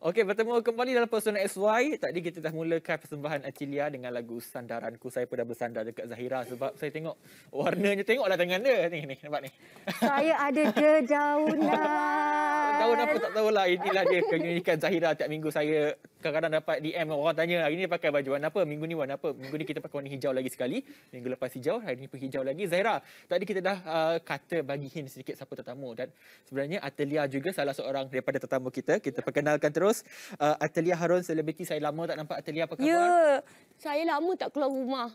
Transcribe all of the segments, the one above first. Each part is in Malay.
Okey, bertemu kembali dalam Persona SY. Tadi kita dah mulakan persembahan Atilia dengan lagu Sandaranku. Saya pun dah bersandar dekat Zahira sebab saya tengok warnanya. Tengoklah tangan dia. Ni, nampak ni. Saya ada dedaunan. Tahun apa tak tahulah. Inilah dia keunikan Zahira. Tiap minggu saya kadang-kadang dapat DM orang tanya, hari ni pakai baju warna apa? Minggu ni warna apa? Minggu ni kita pakai warna hijau lagi sekali. Minggu lepas hijau, hari ni pun hijau lagi. Zahira, tadi kita dah kata bagi hint sedikit siapa tetamu. Dan sebenarnya Atilia juga salah seorang daripada tetamu kita. Kita perkenalkan terus. Atilia Harun, selebriti. Saya lama tak nampak Atilia, apa khabar? Ya, saya lama tak keluar rumah.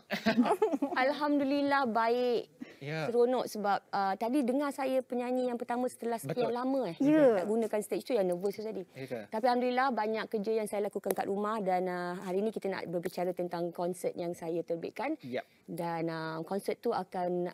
Alhamdulillah baik. Ya. Seronok sebab tadi dengar saya penyanyi yang pertama setelah sekian lama Ya. tak gunakan stage tu, yang nervous tadi. Ya. Tapi Alhamdulillah banyak kerja yang saya lakukan kat rumah dan hari ini kita nak berbicara tentang konsert yang saya terbitkan. Yep. Dan konsert tu akan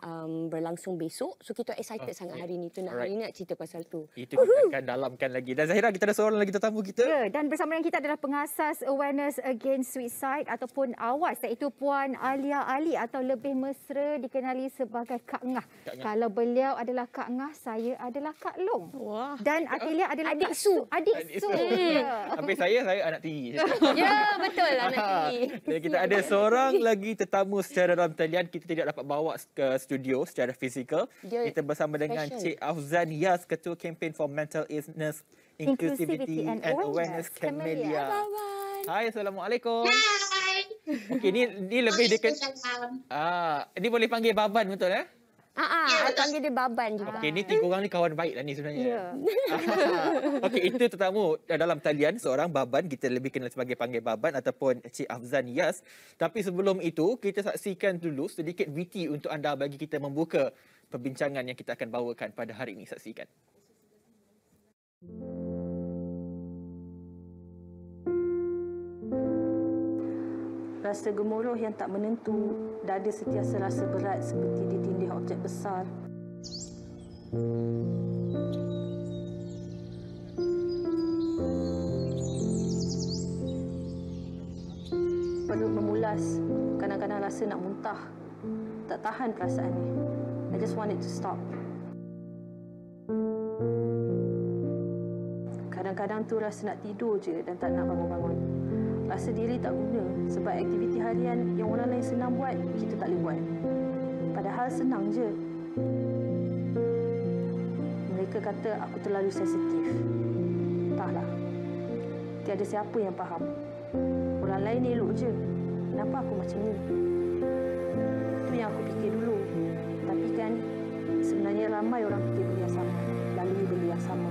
berlangsung besok. So kita excited sangat hari ni. Hari ni nak cerita pasal tu. Itu kita akan dalamkan lagi. Dan Zahira, kita ada seorang lagi tetamu kita. Ya, dan bersama dengan kita adalah pengasas Awareness Against Suicide ataupun AWAS, iaitu Puan Alia Ali atau lebih mesra dikenali sebagai Kak Ngah. Kalau beliau adalah Kak Ngah, saya adalah Kak Long. Wah. Dan Atilia adalah Adik Kak Su. Adik Su. Ya. Sampai saya anak tiri. Ya, betul anak tiri. Dan kita ada seorang lagi tetamu secara dalam talian. Kita tidak dapat bawa ke studio secara fizikal. Dia Kita bersama dengan special. Cik Afzan Yas, Ketua Kempen for Mental Illness, Inclusivity and Awareness, Camellia. Bye-bye. Hai, Assalamualaikum. Hai. Okey, ni lebih dekat. Waalaikumsalam. Ni boleh panggil Baban, betul eh? Saya panggil dia Baban juga. Okey, ni tiga orang ni kawan baik lah ni sebenarnya. Ya. Okey, itu tetamu dalam talian seorang Baban, kita lebih kenal sebagai panggil Baban ataupun Cik Afzan Yas. Tapi sebelum itu, kita saksikan dulu sedikit VT untuk anda bagi kita membuka perbincangan yang kita akan bawakan pada hari ini. Saksikan. Rasa gemuruh yang tak menentu, dada sentiasa rasa berat seperti ditindih objek besar. Perut memulas, kadang-kadang rasa nak muntah. Tak tahan perasaan ni. I just want it to stop. Kadang-kadang tu rasa nak tidur je dan tak nak bangun-bangun. Rasa diri tak guna sebab aktiviti harian yang orang lain senang buat, kita tak boleh buat. Padahal senang je. Mereka kata aku terlalu sensitif. Entahlah. Tiada siapa yang faham. Orang lain elok je. Kenapa aku macam ni? Itu yang aku fikir dulu. Tapi kan, sebenarnya ramai orang fikir benda yang sama. Lalui benda yang sama.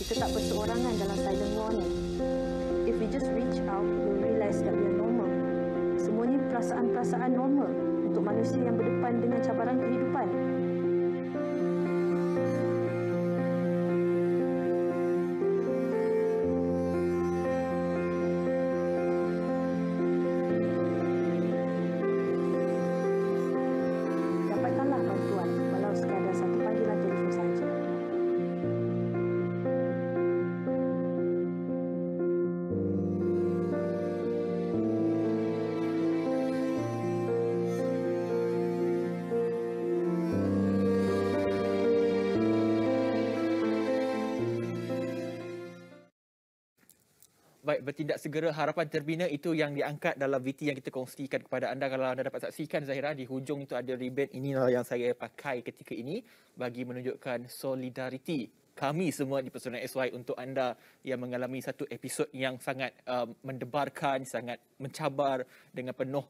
Kita tak berseorangan dalam silent warning. If we just reach out, we'll realize that we are normal. Semuanya perasaan-perasaan normal untuk manusia yang berdepan dengan cabaran kehidupan. Dapatkanlah bantuan walau sekadar satu panggilan telefon saja. Baik, bertindak segera harapan terbina itu yang diangkat dalam VT yang kita kongsikan kepada anda. Kalau anda dapat saksikan, Zahira, di hujung itu ada ribbon. Inilah yang saya pakai ketika ini bagi menunjukkan solidariti kami semua di Persona SY untuk anda yang mengalami satu episod yang sangat mendebarkan, sangat mencabar dengan penuh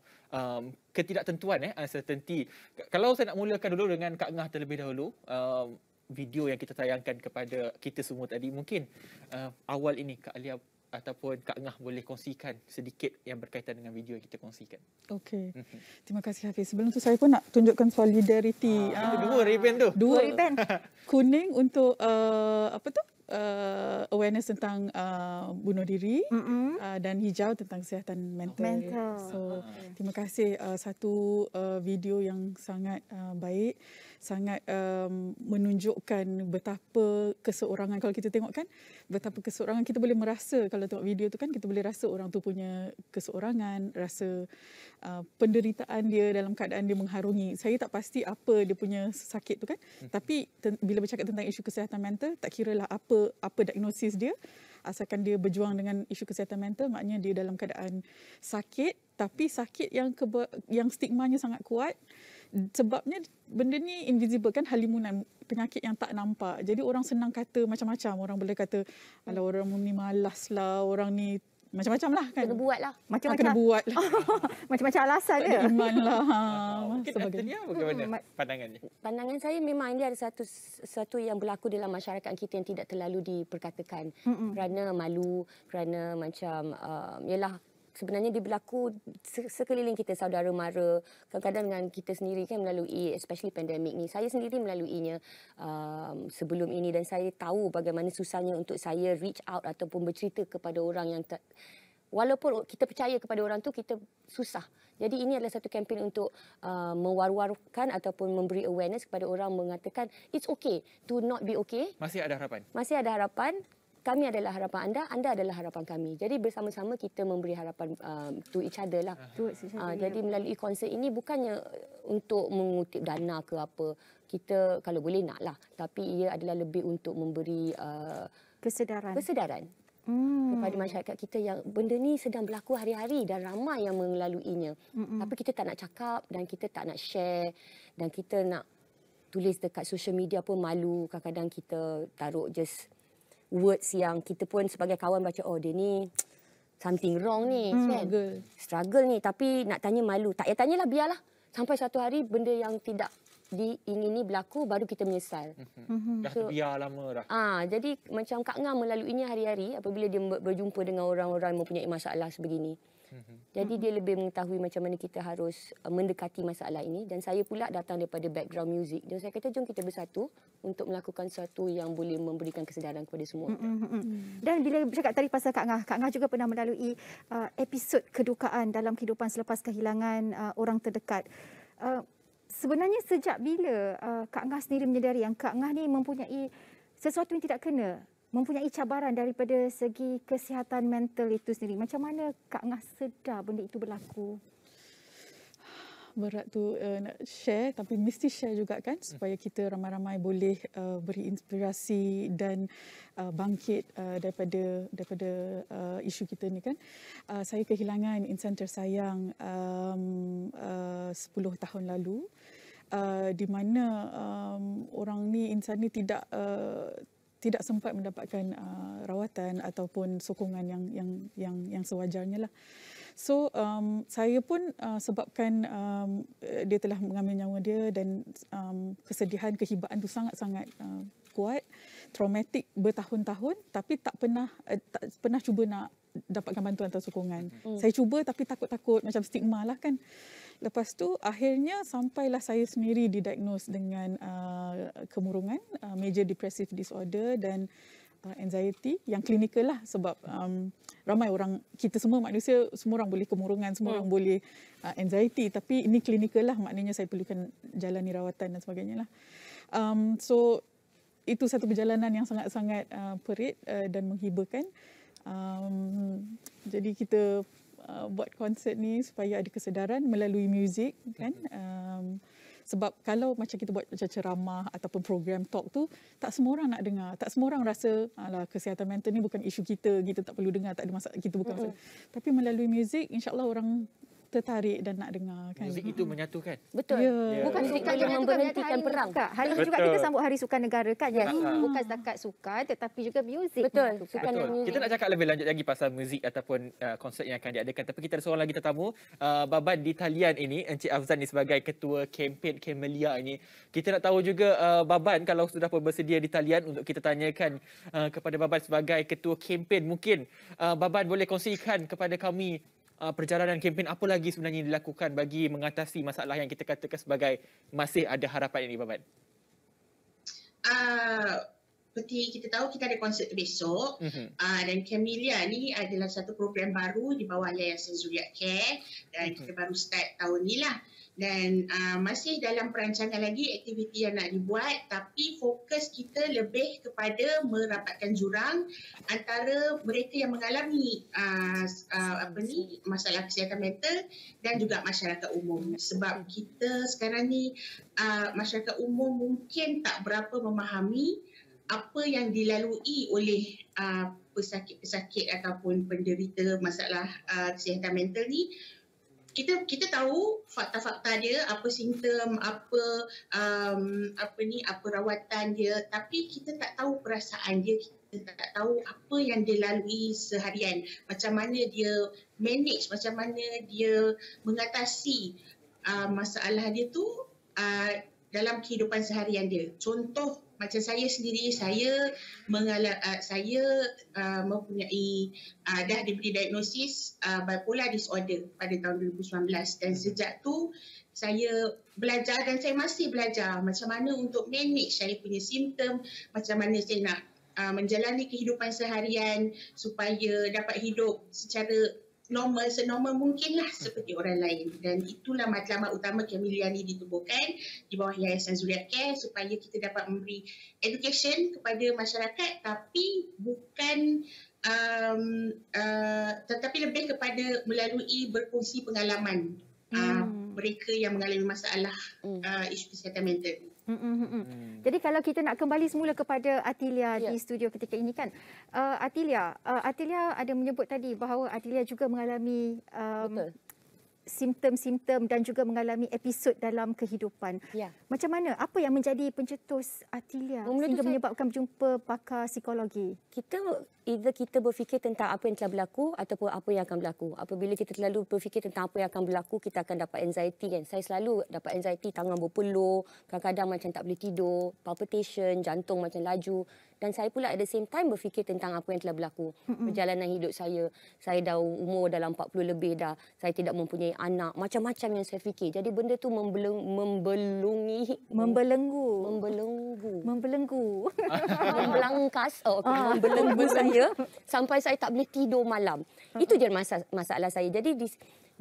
ketidaktentuan, uncertainty. Kalau saya nak mulakan dulu dengan Kak Ngah terlebih dahulu, video yang kita tayangkan kepada kita semua tadi, mungkin awal ini Kak Alia ataupun Kak Ngah boleh kongsikan sedikit yang berkaitan dengan video yang kita kongsikan. Okey. Terima kasih Hafiz. Sebelum tu saya pun nak tunjukkan solidariti. Dua ribbon tu. Dua ribbon. Kuning untuk awareness tentang bunuh diri dan hijau tentang kesihatan mental. So terima kasih, satu video yang sangat baik, sangat menunjukkan betapa keseorangan. Kalau kita tengok kan betapa keseorangan kita boleh merasa. Kalau tengok video tu kan, kita boleh rasa orang tu punya keseorangan, rasa penderitaan dia dalam keadaan dia mengharungi. Saya tak pasti apa dia punya sakit tu kan, tapi bila bercakap tentang isu kesihatan mental, tak kiralah apa diagnosis dia, asalkan dia berjuang dengan isu kesihatan mental, maknanya dia dalam keadaan sakit, tapi sakit yang stigmanya sangat kuat. Sebabnya benda ni invisible kan, halimunan, penyakit yang tak nampak. Jadi orang senang kata macam-macam. Orang boleh kata, alah orang ni malas lah, orang ni macam-macam lah kan. Kena buat lah. Kena buat lah. Macam-macam alasan tak dia. ada iman lah. Mungkin Antonia bagaimana pandangannya? Pandangan saya memang dia ada satu yang berlaku dalam masyarakat kita yang tidak terlalu diperkatakan. Kerana malu, kerana macam, yalah, sebenarnya dia berlaku sekeliling kita, saudara mara, kadang-kadang dengan kita sendiri kan, melalui especially pandemik ni. Saya sendiri melaluinya sebelum ini, dan saya tahu bagaimana susahnya untuk saya reach out ataupun bercerita kepada orang yang walaupun kita percaya kepada orang tu, kita susah. Jadi ini adalah satu kempen untuk mewar-warkan ataupun memberi awareness kepada orang, mengatakan it's okay to not be okay. Masih ada harapan. Masih ada harapan. Kami adalah harapan anda adalah harapan kami. Jadi bersama-sama kita memberi harapan to each other lah. Jadi melalui konsert ini bukannya untuk mengutip dana ke apa. Kita kalau boleh nak lah. Tapi ia adalah lebih untuk memberi kesedaran kepada masyarakat kita yang benda ni sedang berlaku hari-hari dan ramai yang melaluinya. Tapi kita tak nak cakap dan kita tak nak share dan kita nak tulis dekat social media pun malu. Kadang-kadang kita taruh just words yang kita pun sebagai kawan baca, oh dia ni something wrong ni, kan? Struggle ni, tapi nak tanya malu. Tak payah tanyalah, biarlah. Sampai satu hari benda yang tidak diingini berlaku, baru kita menyesal. Dah terbiar lama dah. Jadi macam Kak Ngah melaluinya hari-hari apabila dia berjumpa dengan orang-orang yang mempunyai masalah sebegini. Jadi dia lebih mengetahui macam mana kita harus mendekati masalah ini, dan saya pula datang daripada background muzik, dan saya kata jom kita bersatu untuk melakukan sesuatu yang boleh memberikan kesedaran kepada semua. Dan bila bercakap tadi pasal Kak Ngah juga pernah melalui episod kedukaan dalam kehidupan selepas kehilangan orang terdekat. Sebenarnya sejak bila Kak Ngah sendiri menyedari yang Kak Ngah ni mempunyai sesuatu yang tidak kena, mempunyai cabaran daripada segi kesihatan mental itu sendiri. Macam mana Kak Ngah sedar benda itu berlaku? Berat tu nak share, tapi mesti share juga kan, supaya kita ramai-ramai boleh beri inspirasi dan bangkit daripada isu kita ni kan. Saya kehilangan insan tersayang 10 tahun lalu, di mana insan ni tidak sempat mendapatkan rawatan ataupun sokongan yang sewajarnya lah. So saya pun sebabkan dia telah mengambil nyawa dia, dan kesedihan, kehibaan tu sangat-sangat kuat, traumatik bertahun-tahun, tapi tak pernah cuba nak dapatkan bantuan atau sokongan. Saya cuba tapi takut-takut, macam stigma lah kan. Lepas tu akhirnya sampailah saya sendiri didiagnose dengan kemurungan, major depressive disorder dan anxiety yang klinikal lah, sebab ramai orang, kita semua manusia, semua orang boleh kemurungan, semua orang boleh anxiety, tapi ini klinikal lah, maknanya saya perlukan jalani rawatan dan sebagainya lah. So itu satu perjalanan yang sangat-sangat perit dan menghiburkan. Jadi kita buat konsert ni supaya ada kesedaran melalui muzik kan. Sebab kalau macam kita buat macam ceramah ataupun program talk tu, tak semua orang nak dengar. Tak semua orang rasa alah, kesihatan mental ni bukan isu kita tak perlu dengar, tak ada masalah, kita bukan masalah. Tapi melalui muzik, insya-Allah orang tertarik dan nak dengar kan. Muzik itu menyatukan. Betul. Bukan sekadar memberhentikan perang. Hari ini juga kita sambut Hari Sukan Negara kan. Jadi bukan setakat sukan tetapi juga muzik. Betul. Sukan dan muzik. Kita nak cakap lebih lanjut lagi pasal muzik ataupun konsert yang akan diadakan. Tapi kita ada seorang lagi tetamu, Baban di talian ini, Encik Afzan ni sebagai ketua kempen Camellia ini. Kita nak tahu juga Baban kalau sudah bersedia di talian untuk kita tanyakan kepada Baban sebagai ketua kempen. Mungkin Baban boleh kongsikan kepada kami perjalanan kempen apa lagi sebenarnya dilakukan bagi mengatasi masalah yang kita katakan sebagai masih ada harapan ini, Baban? Seperti kita tahu, kita ada konsert besok dan Camellia ni adalah satu program baru di bawah Yayasan Zuriat Care dan kita baru start tahun ni lah. Dan masih dalam perancangan lagi aktiviti yang nak dibuat, tapi fokus kita lebih kepada merapatkan jurang antara mereka yang mengalami masalah kesihatan mental dan juga masyarakat umum. Sebab kita sekarang ni masyarakat umum mungkin tak berapa memahami apa yang dilalui oleh pesakit-pesakit ataupun penderita masalah kesihatan mental ni. Kita tahu fakta-fakta dia, apa simptom, apa rawatan dia, tapi kita tak tahu perasaan dia, kita tak tahu apa yang dia lalui seharian, macam mana dia manage, macam mana dia mengatasi masalah dia tu dalam kehidupan seharian dia. Contoh macam saya sendiri, saya mempunyai dah diberi diagnosis bipolar disorder pada tahun 2019, dan sejak tu saya belajar dan saya masih belajar macam mana untuk manage saya punya simptom, macam mana saya nak menjalani kehidupan seharian supaya dapat hidup secara normal, senormal mungkinlah seperti orang lain. Dan itulah matlamat utama Camellia ni ditubuhkan di bawah Yayasan Zuriat Care, supaya kita dapat memberi education kepada masyarakat, tapi bukan tetapi lebih kepada melalui berkongsi pengalaman mereka yang mengalami masalah isu kesihatan mental. Jadi kalau kita nak kembali semula kepada Atilia di studio ketika ini kan, Atilia ada menyebut tadi bahawa Atilia juga mengalami simptom-simptom dan juga mengalami episod dalam kehidupan. Macam mana? Apa yang menjadi pencetus Atilia sehingga menyebabkan berjumpa pakar psikologi? Kita berfikir tentang apa yang telah berlaku ataupun apa yang akan berlaku. Apabila kita terlalu berfikir tentang apa yang akan berlaku, kita akan dapat anxiety kan. Saya selalu dapat anxiety, tangan berpeluh, kadang-kadang macam tak boleh tidur, palpitation, jantung macam laju. Dan saya pula at the same time berfikir tentang apa yang telah berlaku. Perjalanan hidup saya dah umur dalam 40 lebih dah. Saya tidak mempunyai anak. Macam-macam yang saya fikir. Jadi benda tu membelangkas. Membelenggu saya sampai saya tak boleh tidur malam. Itu je masalah saya. Jadi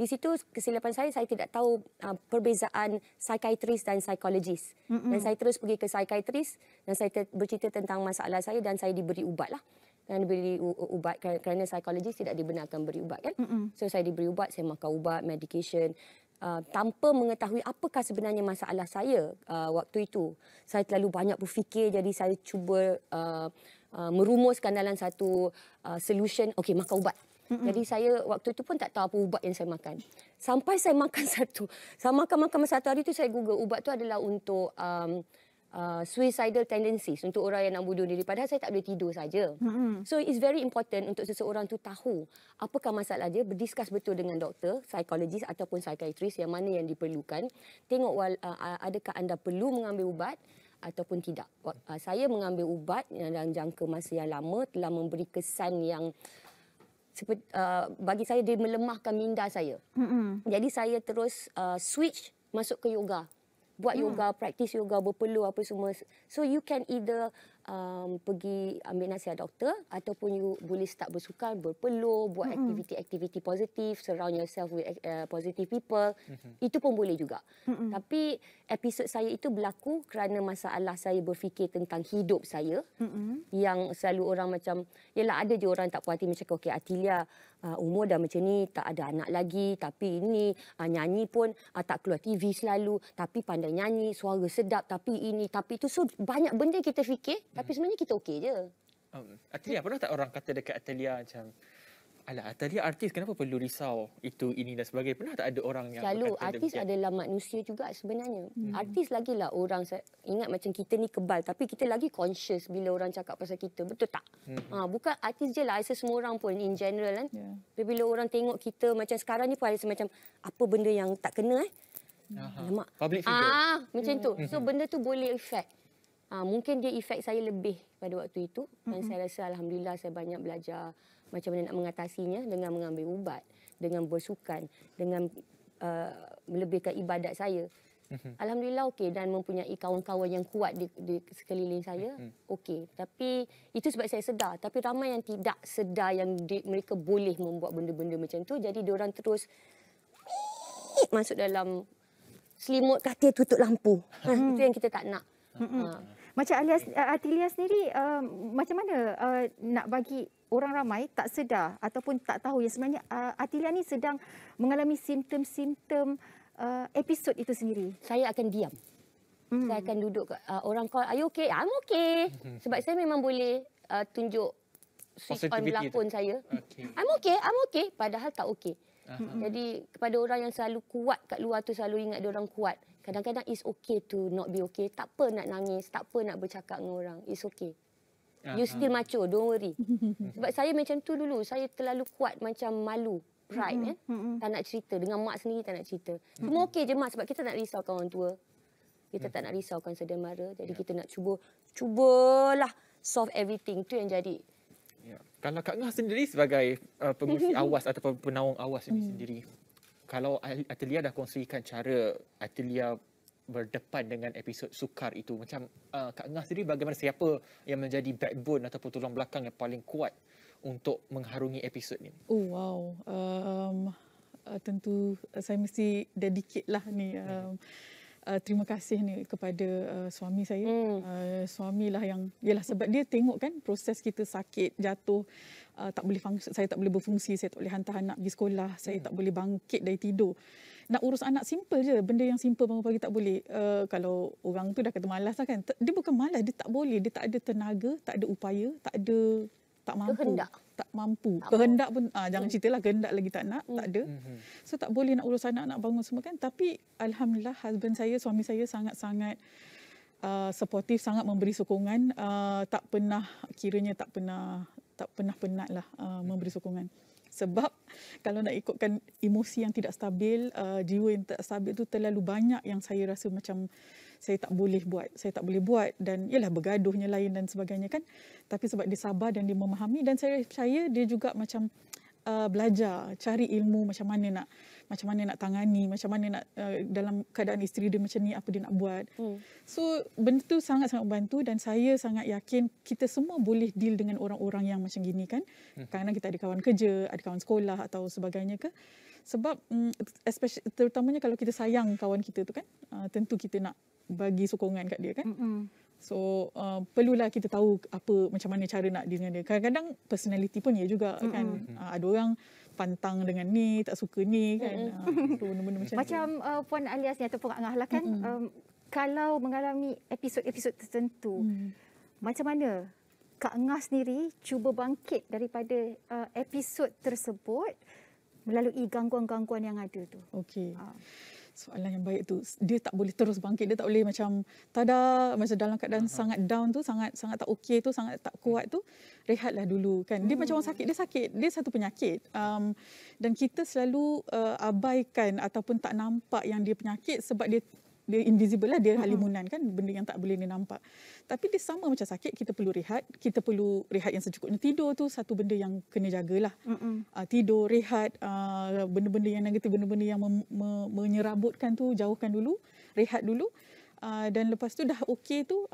di situ kesilapan saya tidak tahu perbezaan psikiatris dan psikologis. Dan saya terus pergi ke psikiatris dan saya bercerita tentang masalah saya dan saya diberi ubat lah. Dan diberi ubat kerana psikologis tidak dibenarkan beri ubat kan. So saya diberi ubat, saya makan ubat, medication. Tanpa mengetahui apakah sebenarnya masalah saya waktu itu. Saya terlalu banyak berfikir, jadi saya cuba merumuskan dalam satu solution, okey makan ubat. Jadi saya waktu itu pun tak tahu apa ubat yang saya makan. Sampai saya makan saya makan satu hari tu saya google ubat tu adalah untuk suicidal tendencies, untuk orang yang nak bunuh diri. Padahal saya tak boleh tidur saja. So it's very important untuk seseorang tu tahu apakah masalah dia, berdiskus betul dengan doktor, psikologis ataupun psikiatris yang mana yang diperlukan. Tengok adakah anda perlu mengambil ubat ataupun tidak. Saya mengambil ubat dalam jangka masa yang lama telah memberi kesan yang bagi saya dia melemahkan minda saya. Jadi saya terus switch masuk ke yoga. Buat yoga, praktis yoga, berpeluh apa semua. So you can either pergi ambil nasihat doktor ataupun you boleh start bersukan, berpeluh, buat aktiviti-aktiviti positif, surround yourself with positive people. Itu pun boleh juga. Tapi episod saya itu berlaku kerana masalah saya berfikir tentang hidup saya. Yang selalu orang macam, yelah ada je orang tak puas hati macam, okey Atilia umur dah macam ni, tak ada anak lagi, tapi ini nyanyi pun tak keluar TV selalu, tapi pandai nyanyi, suara sedap, tapi ini, tapi itu. So banyak benda kita fikir, tapi sebenarnya kita okey je. Atilia, pernah tak orang kata dekat Atilia macam, alah Atilia artis, kenapa perlu risau itu, ini dan sebagainya? Pernah tak ada orang yang selalu berkata artis demikian? adalah manusia juga sebenarnya. Artis lagilah orang, ingat macam kita ni kebal, tapi kita lagi conscious bila orang cakap pasal kita, betul tak? Bukan artis je lah, semua orang pun in general kan. Bila orang tengok kita macam sekarang ni pun ada semacam apa benda yang tak kena Public figure. Macam tu. So benda tu boleh effect. Mungkin dia efek saya lebih pada waktu itu. Dan saya rasa alhamdulillah saya banyak belajar macam mana nak mengatasinya dengan mengambil ubat, dengan bersukan, dengan melebihkan ibadat saya. Alhamdulillah okey, dan mempunyai kawan-kawan yang kuat di sekeliling saya. Okey, tapi itu sebab saya sedar. Tapi ramai yang tidak sedar yang mereka boleh membuat benda-benda macam tu. Jadi diorang terus masuk dalam selimut katil tutup lampu. Itu yang kita tak nak. Macam Atilia sendiri, macam mana nak bagi orang ramai tak sedar ataupun tak tahu yang sebenarnya Atilia ni sedang mengalami simptom-simptom episod itu sendiri? Saya akan diam. Saya akan duduk, orang call, are you okay? I'm okay. Sebab saya memang boleh tunjuk switch on berlakon saya. I'm okay. Padahal tak okay. Jadi kepada orang yang selalu kuat kat luar tu, selalu ingat dia orang kuat. Kadang-kadang it's okay to not be okay. Tak apa nak nangis, tak apa nak bercakap dengan orang. It's okay. You still macho, don't worry. Sebab saya macam tu dulu. Saya terlalu kuat macam malu. Pride tak nak cerita. Dengan mak sendiri tak nak cerita. Semua okey je mak, sebab kita tak nak risaukan orang tua. Kita tak nak risaukan saudara mara. Jadi kita nak cubalah solve everything. Itu yang jadi. Ya. Kalau Kak Ngah sendiri sebagai pengurusi awas ataupun penaung awas ini sendiri, kalau Atilia dah kongsikan cara Atilia berdepan dengan episod sukar itu, macam Kak Ngah sendiri bagaimana, siapa yang menjadi backbone ataupun tulang belakang yang paling kuat untuk mengharungi episod ini? Oh wow, tentu saya mesti dedicate lah ni. Terima kasih ni kepada suami saya. Suamilah yang, yalah, sebab dia tengok kan proses kita sakit, jatuh, tak boleh saya tak boleh berfungsi, saya tak boleh hantar anak pergi sekolah, saya tak boleh bangkit dari tidur. Nak urus anak simple je, benda yang simple bangun pagi tak boleh. Kalau orang tu dah kata malas lah kan, dia bukan malas, dia tak boleh, dia tak ada tenaga, tak ada upaya, tak mampu. Kehendak. Tak mampu. Kehendak pun, jangan ceritalah kehendak lagi tak nak, tak ada. So tak boleh nak urus anak, nak bangun semua kan. Tapi alhamdulillah suami saya sangat-sangat supportive, sangat memberi sokongan. Tak pernah penat lah memberi sokongan. Sebab kalau nak ikutkan emosi yang tidak stabil, jiwa yang tak stabil tu terlalu banyak yang saya rasa macam saya tak boleh buat dan ialah bergaduhnya lain dan sebagainya kan. Tapi sebab dia sabar dan dia memahami, dan saya percaya dia juga macam belajar, cari ilmu macam mana nak tangani, macam mana nak dalam keadaan isteri dia macam ni, apa dia nak buat. So benda tu sangat-sangat membantu, dan saya sangat yakin kita semua boleh deal dengan orang-orang yang macam gini kan. Kadang-kadang kita ada kawan kerja, ada kawan sekolah atau sebagainya ke. Sebab terutamanya kalau kita sayang kawan kita tu kan, tentu kita nak bagi sokongan kat dia kan. So perlulah kita tahu macam mana cara nak deal dengan dia. Kadang-kadang personality pun ya juga kan. Ada orang pantang dengan ni, tak suka ni kan. So benda-benda macam Puan Alias ni ataupun Kak Ngah lah kan, kalau mengalami episod-episod tertentu, macam mana Kak Ngah sendiri cuba bangkit daripada episod tersebut melalui gangguan-gangguan yang ada tu? Okey. Soalan yang baik tu. Dia tak boleh terus bangkit. Dia tak boleh macam tada, macam dalam keadaan sangat down tu, sangat tak okey tu, sangat tak kuat tu, rehatlah dulu kan. Dia macam orang sakit, dia satu penyakit. Dan kita selalu abaikan ataupun tak nampak yang dia penyakit sebab dia invisible lah, dia halimunan kan, benda yang tak boleh dia nampak. Tapi dia sama macam sakit, kita perlu rehat yang secukupnya. Tidur tu satu benda yang kena jagalah. Tidur, rehat, benda-benda yang negatif, benda-benda yang menyerabutkan tu jauhkan dulu, rehat dulu. Dan lepas tu dah okey tu,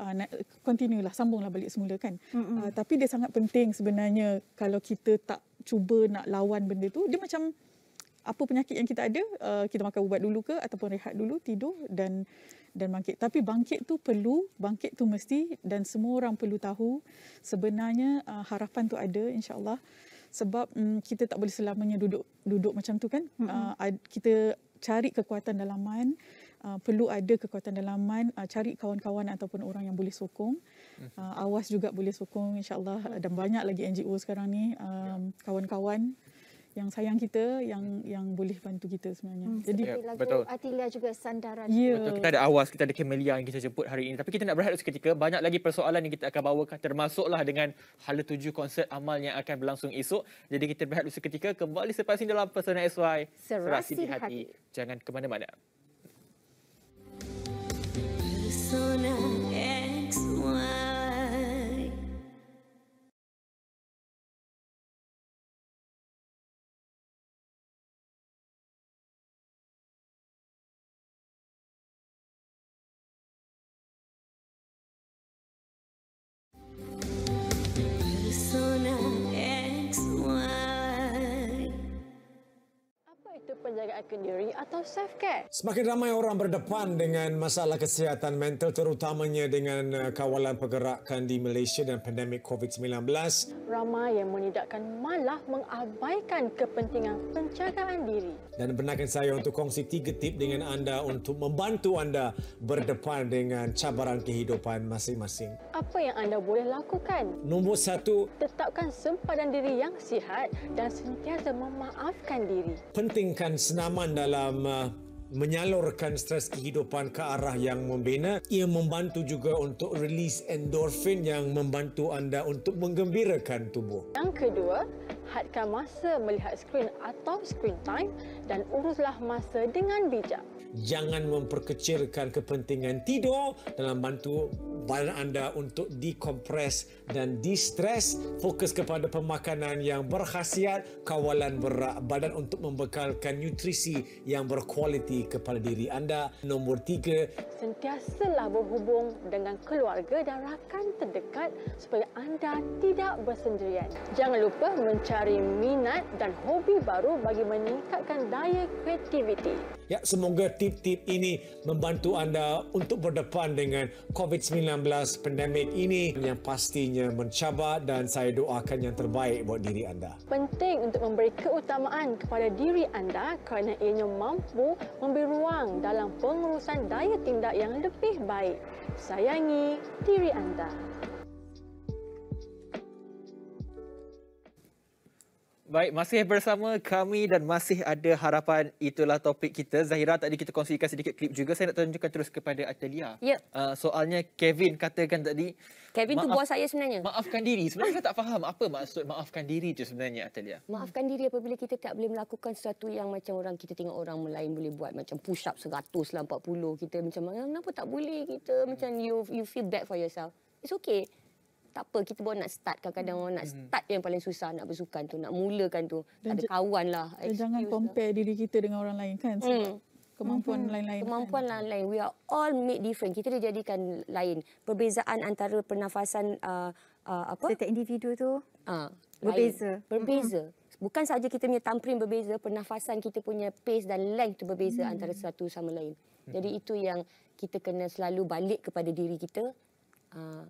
continue lah, sambunglah balik semula kan. Tapi dia sangat penting sebenarnya, kalau kita tak cuba nak lawan benda tu, dia macam apa penyakit yang kita ada, kita makan ubat dulu ke ataupun rehat dulu, tidur dan bangkit. Tapi bangkit tu mesti, dan semua orang perlu tahu sebenarnya harapan tu ada, insya-Allah. Sebab kita tak boleh selamanya duduk macam tu kan. Kita cari kekuatan dalaman, perlu ada kekuatan dalaman, cari kawan-kawan ataupun orang yang boleh sokong. Awas juga boleh sokong, insya-Allah. Dan banyak lagi NGO sekarang ni, kawan-kawan yang sayang kita, yang boleh bantu kita sebenarnya. Jadi betul. Atilia juga sandaran. Betul, kita ada Awas, kita ada Camellia yang kita jemput hari ini. Tapi kita nak berehat seketika. Banyak lagi persoalan yang kita akan bawakan, termasuklah dengan hala tuju konsert amal yang akan berlangsung esok. Jadi kita berehat seketika, kembali selepas ini dalam Pesona SY Serasi di Hati. Jangan ke mana-mana. Pesona XY. akan diri atau self-care. Semakin ramai orang berdepan dengan masalah kesihatan mental terutamanya dengan kawalan pergerakan di Malaysia dan pandemik COVID-19. Ramai yang menidakkan malah mengabaikan kepentingan penjagaan diri. Dan benarkan saya untuk kongsi 3 tip dengan anda untuk membantu anda berdepan dengan cabaran kehidupan masing-masing. Apa yang anda boleh lakukan? Nombor 1, Tetapkan sempadan diri yang sihat dan sentiasa memaafkan diri. pentingkan senaman dalam menyalurkan stres kehidupan ke arah yang membina. Ia membantu juga untuk release endorfin yang membantu anda untuk menggembirakan tubuh. Yang kedua, hadkan masa melihat skrin atau screen time dan uruslah masa dengan bijak. Jangan memperkecilkan kepentingan tidur dalam bantu badan anda untuk dekompres dan distres. Fokus kepada pemakanan yang berkhasiat, kawalan berat badan untuk membekalkan nutrisi yang berkualiti kepada diri anda. Nombor 3, Sentiasalah berhubung dengan keluarga dan rakan terdekat supaya anda tidak bersendirian. Jangan lupa mencari minat dan hobi baru bagi meningkatkan daya kreativiti. ya, semoga tip-tip ini membantu anda untuk berdepan dengan COVID-19 pandemik ini yang pastinya mencabar, dan saya doakan yang terbaik buat diri anda. Penting untuk memberi keutamaan kepada diri anda kerana ianya mampu memberi ruang dalam pengurusan daya tindak yang lebih baik. Sayangi diri anda. Baik, masih bersama kami dan masih ada harapan. Itulah topik kita. Zahira, tadi kita kongsikan sedikit klip juga. Saya nak tunjukkan terus kepada Atalia. Ya. Soalnya Kevin katakan tadi, Kevin tu bos saya sebenarnya. maafkan diri. Sebenarnya saya tak faham apa maksud maafkan diri tu sebenarnya, Atalia. Maafkan diri apabila kita tak boleh melakukan sesuatu yang macam kita tengok orang lain boleh buat, macam push up 100 lah 40. Kita macam, kenapa tak boleh kita? Macam you feel bad for yourself. It's okay. Tak apa, kita baru nak start. Kadang-kadang orang nak start yang paling susah, nak bersukan tu, nak mulakan tu. Tak ada kawan lah. Dan jangan compare diri kita dengan orang lain kan. Sebab kemampuan lain-lain. Kemampuan lain-lain. We are all made different. Kita dijadikan lain. Perbezaan antara pernafasan Setiap individu tu berbeza. Berbeza. Bukan saja kita punya thumbprint berbeza, pernafasan kita punya pace dan length tu berbeza antara satu sama lain. Jadi itu yang kita kena selalu balik kepada diri kita.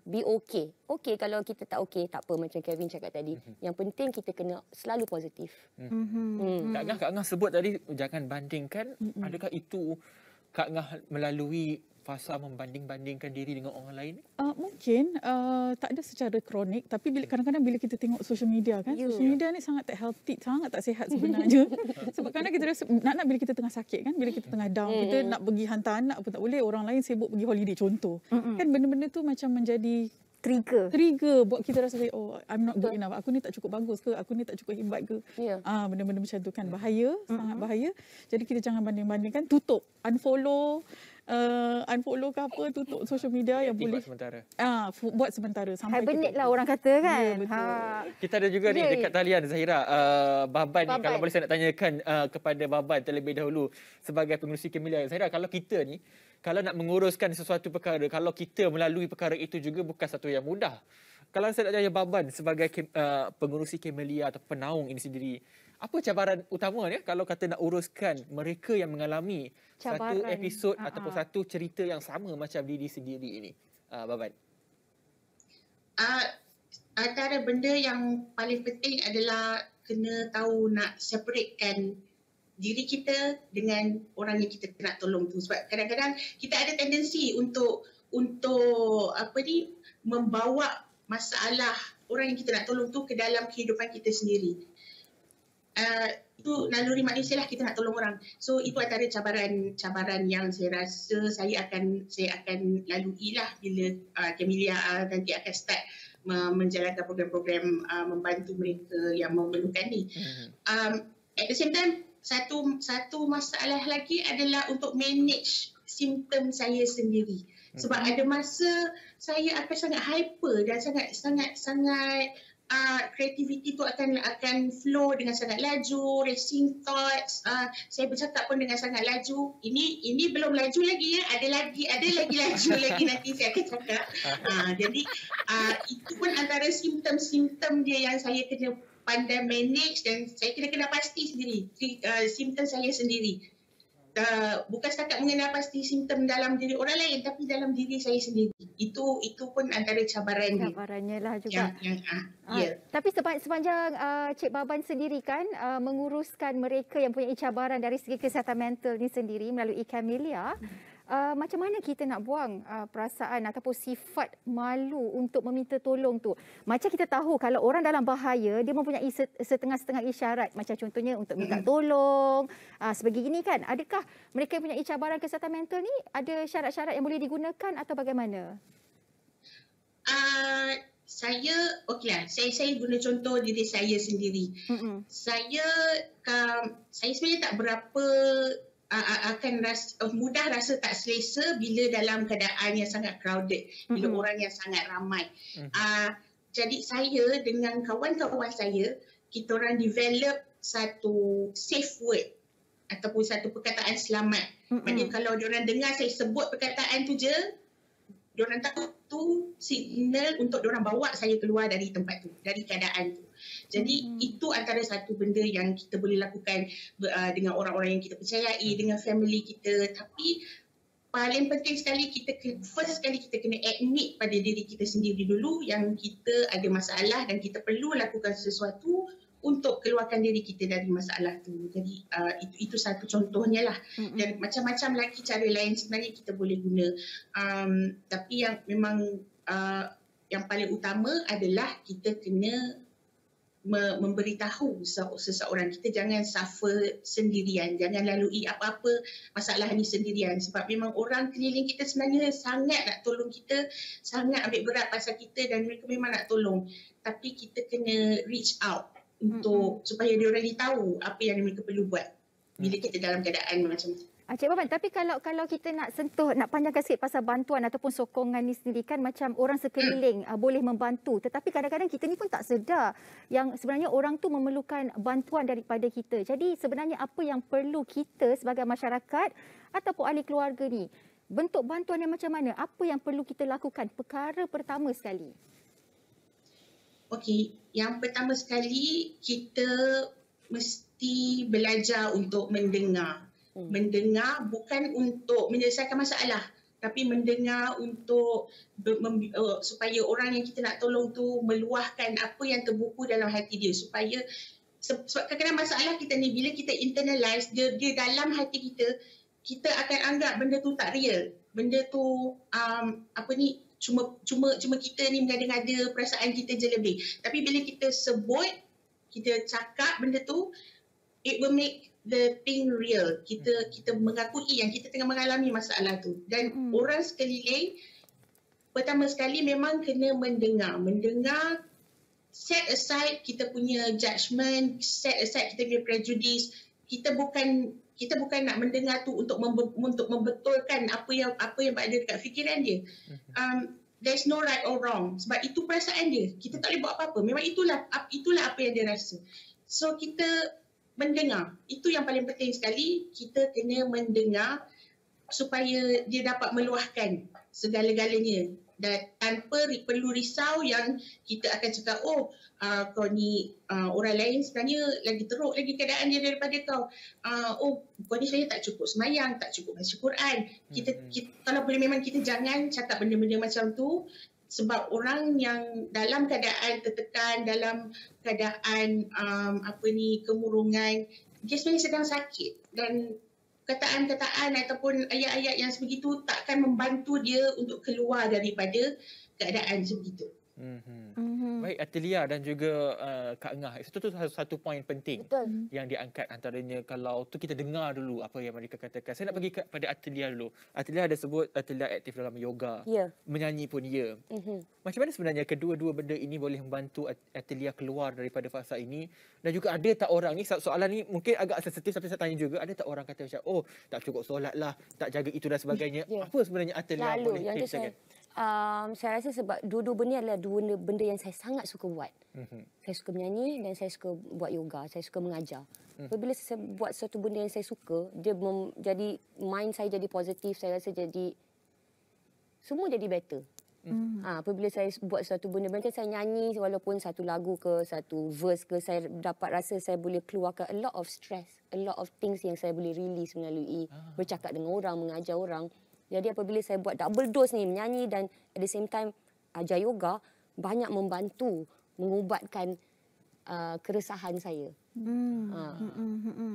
Be okay. Okay kalau kita tak okay, tak apa macam Kevin cakap tadi. Yang penting kita kena selalu positif. Kak Ngah sebut tadi jangan bandingkan. Adakah itu Kak Ngah melalui fasa membanding-bandingkan diri dengan orang lain? Mungkin tak ada secara kronik, tapi kadang-kadang bila kita tengok social media kan, social media ni sangat tak healthy, sangat tak sihat sebenarnya. Sebab kadang kita rasa nak bila kita tengah sakit kan, bila kita tengah down, kita nak pergi hantar anak pun tak boleh, orang lain sibuk pergi holiday contoh. Kan benda-benda tu macam menjadi trigger buat kita rasa oh I'm not good enough, aku ni tak cukup bagus ke, aku ni tak cukup hebat ke. Benda-benda macam tu kan bahaya, sangat bahaya. Jadi kita jangan banding-bandingkan, tutup, unfollow ke apa, tutup social media yang boleh buat sementara sampai hibernate lah orang kata kan. Kita ada juga ni dekat talian Zahira, Baban ni, kalau boleh saya nak tanyakan kepada Baban terlebih dahulu sebagai pengurusi Camellia. Zahira, kalau kita ni kalau nak menguruskan sesuatu perkara, kalau kita melalui perkara itu juga bukan satu yang mudah. Kalau saya nak tanya Baban sebagai pengurusi Camellia atau penaung ini sendiri, apa cabaran utamanya kalau kata nak uruskan mereka yang mengalami satu episod ataupun satu cerita yang sama macam diri sendiri ini, Baban? Antara benda yang paling penting adalah kena tahu nak separatekan diri kita dengan orang yang kita nak tolong tu. Sebab kadang-kadang kita ada tendensi untuk membawa masalah orang yang kita nak tolong tu ke dalam kehidupan kita sendiri. Itu naluri manusia lah, kita nak tolong orang. So itu antara cabaran yang saya rasa saya akan lalui lah bila Camellia nanti akan start menjalankan program-program membantu mereka yang memerlukan ni. At the same time, satu masalah lagi adalah untuk manage simptom saya sendiri. Sebab ada masa saya akan sangat hyper dan sangat kreativiti tu akan flow dengan sangat laju, racing thoughts. Saya bercakap pun dengan sangat laju. Ini belum laju lagi ya. Ada lagi laju lagi nanti saya akan cakap. Jadi itu pun antara simptom-simptom dia yang saya kena pandai manage dan saya kena pasti sendiri simptom saya sendiri. Bukan setakat mengenal pasti simptom dalam diri orang lain tapi dalam diri saya sendiri. Itu pun antara cabarannya. Cabarannya lah juga. Ya. Tapi sepanjang Cik Baban sendiri kan menguruskan mereka yang punya cabaran dari segi kesihatan mental ni sendiri melalui Camellia, macam mana kita nak buang perasaan ataupun sifat malu untuk meminta tolong tu? Macam kita tahu kalau orang dalam bahaya, dia mempunyai setengah-setengah isyarat. Macam contohnya untuk minta tolong, sebegini kan. Adakah mereka yang punya cabaran kesihatan mental ni ada syarat-syarat yang boleh digunakan atau bagaimana? Saya guna contoh diri saya sendiri. Saya sebenarnya tak berapa akan mudah rasa tak selesa bila dalam keadaan yang sangat crowded, bila orang yang sangat ramai. Jadi saya dengan kawan-kawan saya, kita orang develop satu safe word ataupun satu perkataan selamat. Maksudnya kalau diorang dengar saya sebut perkataan tu je, diorang tahu tu signal untuk diorang bawa saya keluar dari tempat tu, dari keadaan tu. Jadi itu antara satu benda yang kita boleh lakukan dengan orang-orang yang kita percayai, dengan family kita. Tapi paling penting sekali first sekali kita kena admit pada diri kita sendiri dulu yang kita ada masalah dan kita perlu lakukan sesuatu untuk keluarkan diri kita dari masalah tu. Jadi itu satu contohnya lah. Dan macam-macam lagi cara lain sebenarnya kita boleh guna. Tapi yang memang yang paling utama adalah kita kena memberitahu seseorang. Kita jangan suffer sendirian, jangan lalui apa-apa masalah ni sendirian, sebab memang orang keliling kita sebenarnya sangat nak tolong kita, sangat ambil berat pasal kita dan mereka memang nak tolong, tapi kita kena reach out untuk supaya diorang ni tahu apa yang mereka perlu buat bila kita dalam keadaan macam tu. Cik Baban, tapi kalau kita nak sentuh, nak panjangkan sikit pasal bantuan ataupun sokongan ni sendiri kan, macam orang sekeliling boleh membantu, tetapi kadang-kadang kita ni pun tak sedar yang sebenarnya orang tu memerlukan bantuan daripada kita. Jadi sebenarnya apa yang perlu kita sebagai masyarakat ataupun ahli keluarga ni, bentuk bantuan yang macam mana, apa yang perlu kita lakukan? Perkara pertama sekali. Okey, yang pertama sekali kita mesti belajar untuk mendengar. Mendengar bukan untuk menyelesaikan masalah, tapi mendengar untuk supaya orang yang kita nak tolong tu meluahkan apa yang terbuku dalam hati dia, supaya sebab kadang-kadang masalah kita ni bila kita internalize dia dalam hati kita akan anggap benda tu tak real, benda tu cuma kita ni mengada-ngada perasaan kita je lebih. Tapi bila kita sebut, kita cakap benda tu, it will make the thing real. Kita mengakui yang kita tengah mengalami masalah tu. Dan orang sekeliling, pertama sekali memang kena mendengar. Mendengar, set aside kita punya judgement, set aside kita punya prejudice. Kita bukan nak mendengar tu untuk membetulkan apa yang berada dekat fikiran dia. There's no right or wrong. Sebab itu perasaan dia. Kita tak boleh buat apa-apa. Memang itulah apa yang dia rasa. So kita mendengar. Itu yang paling penting sekali. Kita kena mendengar supaya dia dapat meluahkan segala-galanya. Dan tanpa perlu risau yang kita akan cakap, kau ni orang lain sebenarnya lagi teruk lagi keadaan dia daripada kau. Kau ni sebenarnya tak cukup semayang, tak cukup baca Quran. Kita kalau boleh memang kita jangan cakap benda-benda macam tu. Sebab orang yang dalam keadaan tertekan, dalam keadaan kemurungan, dia sebenarnya sedang sakit, dan kataan-kataan ataupun ayat-ayat yang sebegitu takkan membantu dia untuk keluar daripada keadaan sebegitu. Baik, Atelia dan juga Kak Ngah, itu tu satu poin penting. Betul. Yang diangkat antaranya. Kalau tu kita dengar dulu apa yang mereka katakan. Saya nak pergi kepada Atelia dulu. Atelia ada sebut Atelia aktif dalam yoga, menyanyi pun ya. Macam mana sebenarnya kedua-dua benda ini boleh membantu Atelia keluar daripada fasa ini? Dan juga ada tak orang ni, soalan ni mungkin agak sensitif tapi saya tanya juga, ada tak orang kata macam tak cukup solat lah, tak jaga itu dan sebagainya. Apa sebenarnya Atelia boleh ceritakan? Saya rasa sebab dua-dua benda adalah dua benda yang saya sangat suka buat. Saya suka menyanyi dan saya suka buat yoga, saya suka mengajar. Apabila saya buat satu benda yang saya suka, dia jadi mind saya jadi positif, saya rasa jadi semua jadi better. Apabila saya buat satu benda, macam saya nyanyi walaupun satu lagu ke, satu verse ke, saya dapat rasa saya boleh keluarkan a lot of stress, a lot of things yang saya boleh release melalui bercakap dengan orang, mengajar orang. Jadi apabila saya buat double dose ni, menyanyi dan at the same time ajar yoga, banyak membantu mengubatkan keresahan saya.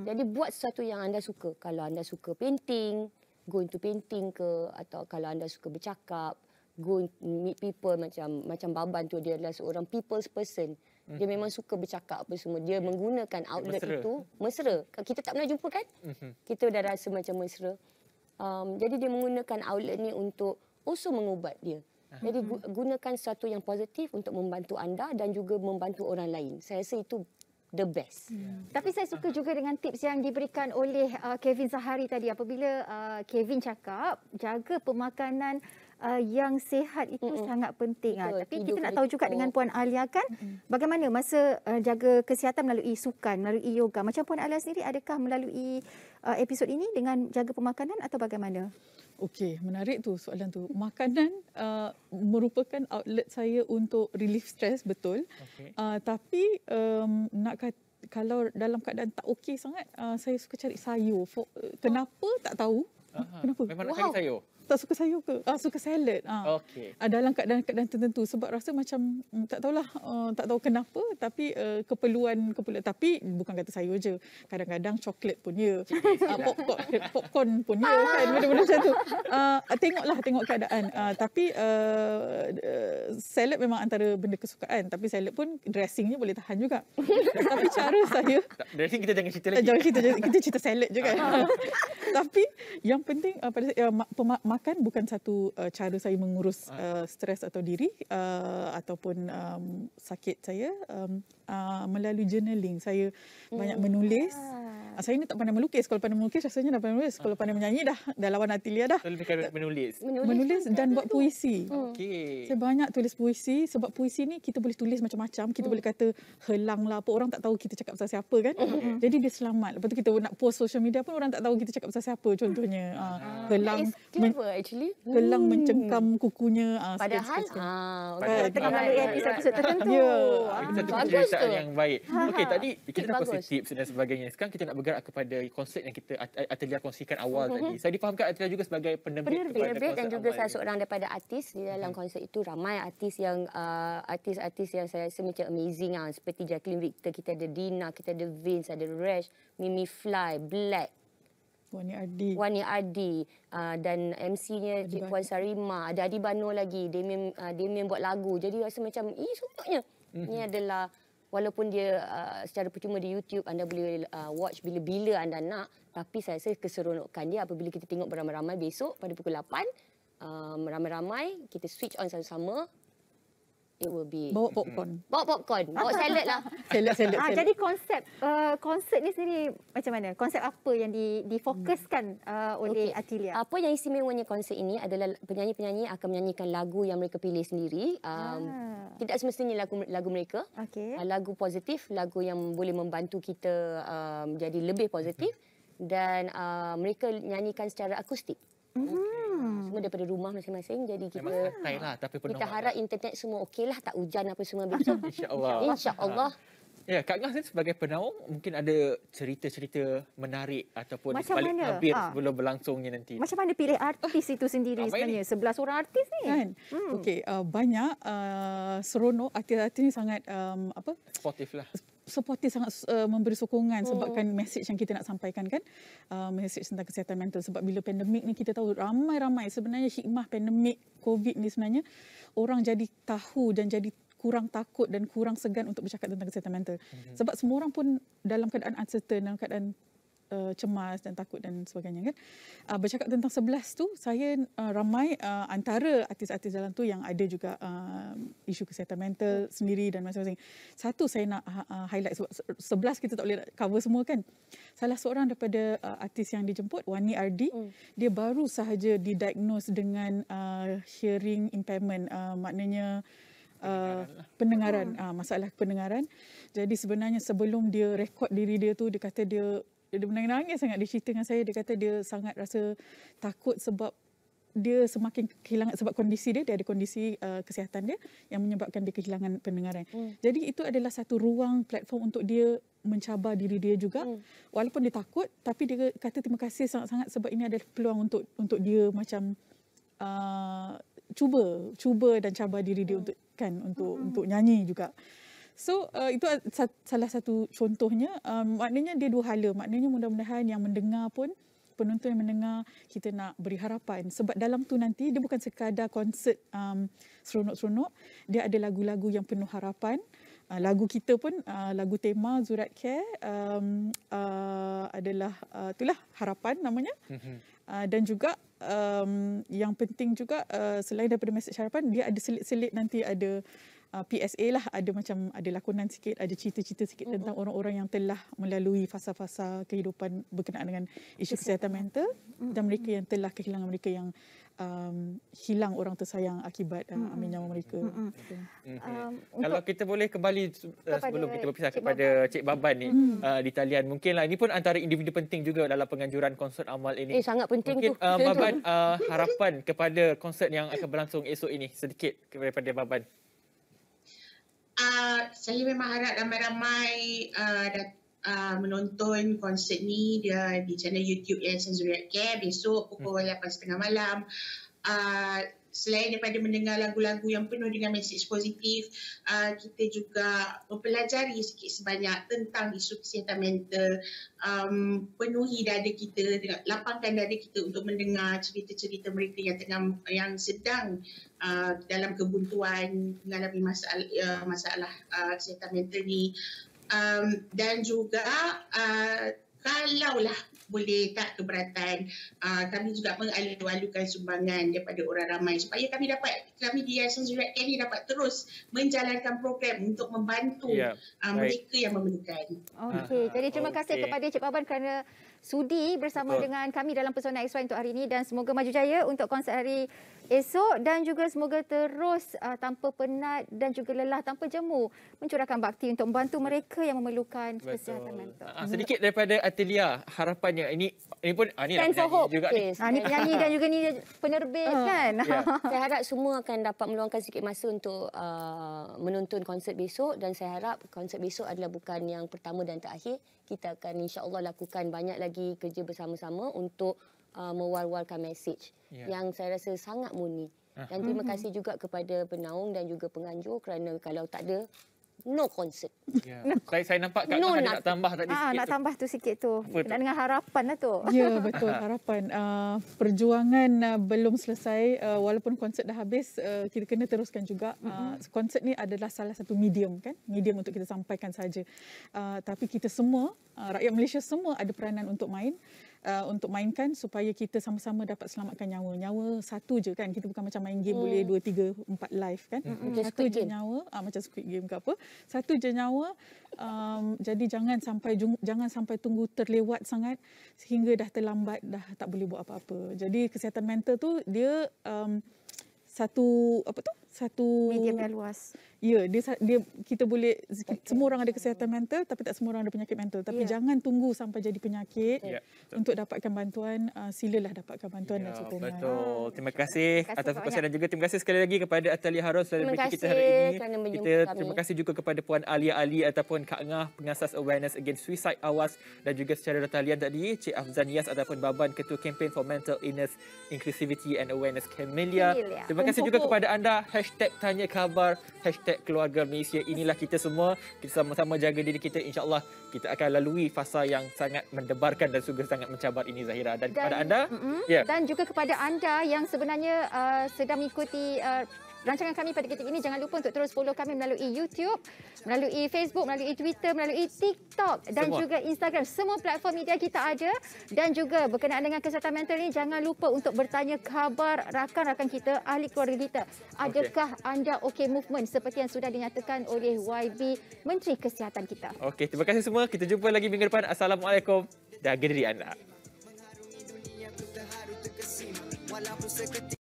Jadi buat sesuatu yang anda suka. Kalau anda suka painting, go into painting ke, atau kalau anda suka bercakap, go meet people. Macam Baban tu, dia adalah seorang people's person. Dia memang suka bercakap apa semua. Dia menggunakan outlet itu mesra. Kita tak pernah jumpa kan? Kita dah rasa macam mesra. Jadi dia menggunakan outlet ni untuk also mengubat dia. Jadi gunakan sesuatu yang positif untuk membantu anda dan juga membantu orang lain. Saya rasa itu the best. Tapi saya suka juga dengan tips yang diberikan oleh Kevin Zahari tadi. Apabila Kevin cakap, jaga pemakanan yang sihat itu sangat penting. Tapi kita nak tahu juga dengan Puan Alia kan, bagaimana masa jaga kesihatan melalui sukan, melalui yoga. Macam Puan Alia sendiri, adakah melalui episod ini dengan jaga pemakanan atau bagaimana? Okey, menarik tu soalan tu. Makanan merupakan outlet saya untuk relief stress, betul. Tapi kalau dalam keadaan tak okey sangat, saya suka cari sayur. Kenapa? Tak tahu. Kenapa? Memang nak cari sayur? Tak suka sayur ke? Suka salad. Okey. Dalam keadaan-keadaan tertentu. Sebab rasa macam, tak tahulah, tak tahu kenapa. Tapi keperluan. Tapi bukan kata sayur je. Kadang-kadang coklat pun ya. Popcorn pun ya. Kan? Benda-benda macam tu. Tengok keadaan. Tapi salad memang antara benda kesukaan. Tapi salad pun dressingnya boleh tahan juga. Tapi cara saya... Dressing kita jangan cerita lagi. Kita cerita salad je kan. Tapi yang penting pada saya, makan bukan satu cara saya mengurus stres atau diri ataupun sakit saya. Melalui journaling saya banyak menulis. Saya ni tak pandai melukis. Kalau pandai melukis rasanya dah pandai menulis. Kalau pandai menyanyi dah lawan Atilia dah. Lebih kan menulis Dan buat puisi. Okey. Saya banyak tulis puisi sebab puisi ni kita boleh tulis macam-macam. Kita boleh kata helang lah apa, orang tak tahu kita cakap pasal siapa kan. Jadi dia selamat. Lepas tu kita nak post social media pun orang tak tahu kita cakap pasal siapa contohnya. Helang helang mencengkam kukunya. Padahal tengah melalui episod tertentu. Bagus tu. Yang baik. Okey, tadi kita dah kongsi tips dan sebagainya. Sekarang kita nak bergerak kepada konsep yang kita Atilia kongsikan awal tadi. Saya difahamkan Atilia juga sebagai penerbit dan juga saya seorang daripada artis di dalam konsep itu. Ramai artis yang saya rasa macam amazing seperti Jacqueline Victor, kita ada Dina, kita ada Vince, ada Resh, Mimi Fly, Black, Wani Ardi, dan MC-nya Cik Puan Sarima, ada Adi Bano lagi, Damien buat lagu. Jadi rasa macam seronoknya. Ini adalah walaupun dia secara percuma di YouTube, anda boleh watch bila-bila anda nak, tapi saya rasa keseronokan dia apabila kita tengok beramai-ramai besok pada pukul 8, ramai-ramai kita switch on sama-sama. It will be bawa popcorn, bawa salad lah. salad. Jadi konsep ni sendiri macam mana? Konsep apa yang difokuskan oleh Atilia? Apa yang istimewanya konsep ini adalah penyanyi-penyanyi akan menyanyikan lagu yang mereka pilih sendiri. Tidak semestinya lagu mereka. Lagu positif, lagu yang boleh membantu kita jadi lebih positif, dan mereka nyanyikan secara akustik. Semua daripada rumah masing-masing. Jadi kita harap internet semua okeylah, tak hujan apa semua besok. InsyaAllah. Ya, Kak Ngah sebagai penaung mungkin ada cerita-cerita menarik ataupun macam sebalik mana? tabir sebelum berlangsungnya nanti. Macam mana pilih artis itu sendiri sebenarnya? 11 orang artis ni. Kan? Okey, banyak seronok, artis-artis ni sangat sportif lah. Supportive, sangat memberi sokongan sebabkan mesej yang kita nak sampaikan kan, mesej tentang kesihatan mental. Sebab bila pandemik ni kita tahu ramai-ramai sebenarnya hikmah pandemik COVID ni sebenarnya orang jadi tahu dan jadi kurang takut dan kurang segan untuk bercakap tentang kesihatan mental. Sebab semua orang pun dalam keadaan uncertain, dalam keadaan cemas dan takut dan sebagainya kan. Bercakap tentang 11 tu, saya ramai antara artis-artis dalam tu yang ada juga isu kesihatan mental sendiri dan masing-masing. Satu saya nak highlight sebab 11 kita tak boleh cover semua kan. Salah seorang daripada artis yang dijemput, Wani Ardi, dia baru sahaja didiagnose dengan hearing impairment, maknanya pendengaran, masalah pendengaran. Jadi sebenarnya sebelum dia rekod diri dia tu, dia kata dia menangis sangat. Dia cerita dengan saya, dia kata dia sangat rasa takut sebab dia semakin kehilangan sebab kondisi dia ada kondisi kesihatan dia yang menyebabkan dia kehilangan pendengaran. Jadi itu adalah satu ruang platform untuk dia mencabar diri dia juga. Walaupun dia takut, tapi dia kata terima kasih sangat-sangat sebab ini adalah peluang untuk dia macam cuba dan cabar diri dia untuk nyanyi juga. So itu salah satu contohnya. Maknanya dia dua hala. Maknanya mudah-mudahan yang mendengar pun, penonton yang mendengar, kita nak beri harapan. Sebab dalam tu nanti dia bukan sekadar konsert seronok-seronok. Dia ada lagu-lagu yang penuh harapan. Lagu kita pun, lagu tema Zurat Care adalah itulah harapan namanya. Dan juga yang penting juga selain daripada mesej harapan, dia ada selit-selit nanti ada PSA lah, ada lakonan sikit, ada cerita-cerita sikit tentang orang-orang yang telah melalui fasa-fasa kehidupan berkenaan dengan isu kesihatan mental dan mereka yang telah kehilangan mereka yang hilang orang tersayang akibat ambil nyawa mereka. Kalau kita boleh kembali sebelum kita berpisah kepada Cik Baban ni di talian, mungkinlah ini pun antara individu penting juga dalam penganjuran konsert amal ini. Sangat penting mungkin, tu. Baban, harapan kepada konsert yang akan berlangsung esok ini sedikit daripada Baban. Saya memang harap ramai-ramai menonton konsert ni dia di channel YouTube Yayasan Zurat Care besok pukul 8.30 malam. Selain daripada mendengar lagu-lagu yang penuh dengan mesej positif, kita juga mempelajari sikit sebanyak tentang isu kesihatan mental, penuhi dada kita, lapangkan dada kita untuk mendengar cerita-cerita mereka yang sedang dalam kebuntuan mengalami masalah kesihatan mental ni. Dan juga kalaulah boleh tak keberatan, kami juga mengalu-alukan sumbangan daripada orang ramai supaya kami di Yayasan Zurat Care ni dapat terus menjalankan program untuk membantu mereka yang memerlukan. Okey, jadi terima kasih kepada Cik Baban kerana sudi bersama dengan kami dalam Pesona X1 untuk hari ini dan semoga maju jaya untuk konsert hari esok dan juga semoga terus tanpa penat dan juga lelah, tanpa jemu mencurahkan bakti untuk membantu mereka yang memerlukan kesihatan mental. Sedikit daripada Atelia, harapannya ini pun ni Stand for Hope juga ni. Ni penyanyi dan juga ni penerbit kan. Saya harap semua akan dapat meluangkan sikit masa untuk menonton konsert besok dan saya harap konsert besok adalah bukan yang pertama dan terakhir. Kita akan insya-Allah lakukan banyak lagi kerja bersama-sama untuk mewar-warkan mesej yang saya rasa sangat murni. Dan terima kasih juga kepada penaung dan juga penganjur kerana kalau tak ada, no concert. Saya nampak Kak Ngah nak tambah tadi sikit. Nak tambah tu sikit tu. Nak dengar harapan lah tu. Ya, betul, harapan. Perjuangan belum selesai. Walaupun konsert dah habis, kita kena teruskan juga. Konsert ni adalah salah satu medium kan? Medium untuk kita sampaikan saja. Tapi kita semua, rakyat Malaysia semua ada peranan untuk mainkan supaya kita sama-sama dapat selamatkan nyawa. Nyawa satu je kan. Kita bukan macam main game boleh 2, 3, 4 live kan. Satu je nyawa, macam Squid Game ke apa. Satu je nyawa. Jadi jangan sampai tunggu terlewat sangat sehingga dah terlambat, dah tak boleh buat apa-apa. Jadi kesihatan mental tu dia satu medium yang luas. Ya, dia kita boleh semua orang ada kesihatan mental tapi tak semua orang ada penyakit mental. Tapi jangan tunggu sampai jadi penyakit untuk dapatkan bantuan. Silalah dapatkan bantuan dan sokongan. Betul. Terima kasih atas perkongsian dan juga terima kasih sekali lagi kepada Atalia Harun selalu bersama kita hari ini. Terima kasih juga kepada Puan Alia Ali ataupun Kak Ngah, pengasas Awareness Against Suicide Awas, dan juga secara talian tadi Cik Afzan Yas ataupun Baban, Ketua Campaign for Mental Illness, Inclusivity and Awareness Camellia. Terima kasih juga kepada anda. #Tanya Khabar, #Keluarga Malaysia. Inilah kita semua. Kita sama-sama jaga diri kita. InsyaAllah kita akan lalui fasa yang sangat mendebarkan dan juga sangat mencabar ini, Zahira. Dan kepada anda, dan juga kepada anda yang sebenarnya sedang mengikuti rancangan kami pada ketika ini, jangan lupa untuk terus follow kami melalui YouTube, melalui Facebook, melalui Twitter, melalui TikTok dan juga Instagram. Semua platform media kita ada. Dan juga berkenaan dengan kesihatan mental ini, jangan lupa untuk bertanya khabar rakan-rakan kita, ahli keluarga kita. Adakah anda OK movement seperti yang sudah dinyatakan oleh YB, Menteri Kesihatan kita. Okey, terima kasih semua. Kita jumpa lagi minggu depan. Assalamualaikum. Jaga diri anda.